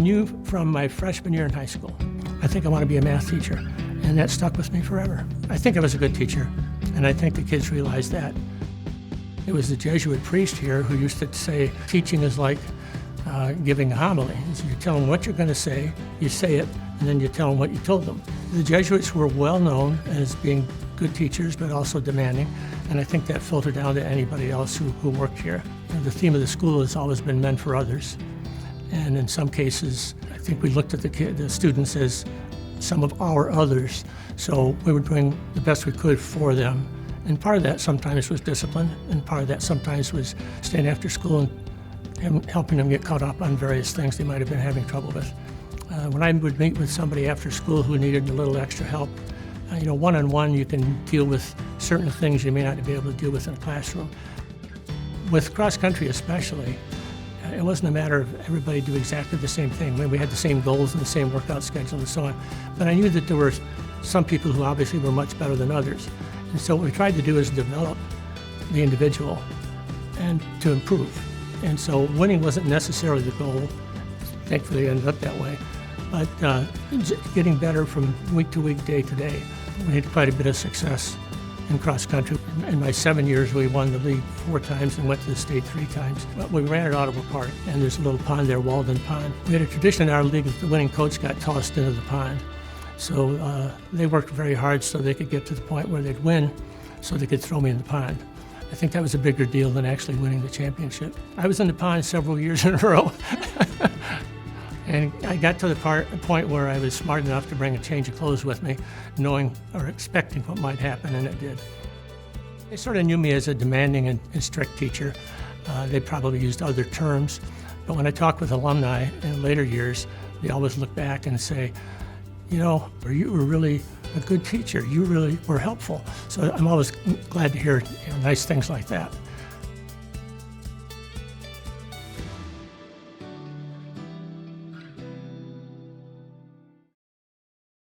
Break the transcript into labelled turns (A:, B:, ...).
A: knew from my freshman year in high school, I think I want to be a math teacher, and that stuck with me forever. I think I was a good teacher, and I think the kids realized that. It was the Jesuit priest here who used to say, teaching is like giving a homily. So you tell them what you're going to say, you say it, and then you tell them what you told them. The Jesuits were well known as being good teachers, but also demanding, and I think that filtered down to anybody else who worked here. The theme of the school has always been men for others, and in some cases, I think we looked at the students as some of our others, so we were doing the best we could for them. And part of that sometimes was discipline, and part of that sometimes was staying after school and helping them get caught up on various things they might have been having trouble with. When I would meet with somebody after school who needed a little extra help, one-on-one you can deal with certain things you may not be able to deal with in a classroom. With cross-country especially, it wasn't a matter of everybody do exactly the same thing. We had the same goals and the same workout schedule and so on, but I knew that there were some people who obviously were much better than others. And so what we tried to do is develop the individual and to improve. And so winning wasn't necessarily the goal. Thankfully it ended up that way. But getting better from week to week, day to day. We had quite a bit of success in cross country. In my 7 years, we won the league 4 times and went to the state 3 times. But we ran at Ottawa Park, and there's a little pond there, Walden Pond. We had a tradition in our league that the winning coach got tossed into the pond. So they worked very hard so they could get to the point where they'd win, so they could throw me in the pond. I think that was a bigger deal than actually winning the championship. I was in the pond several years in a row. And I got to the point where I was smart enough to bring a change of clothes with me, knowing or expecting what might happen, and it did. They sort of knew me as a demanding and strict teacher. They probably used other terms, but when I talk with alumni in later years, they always look back and say, you were really a good teacher. You really were helpful. So I'm always glad to hear nice things like that.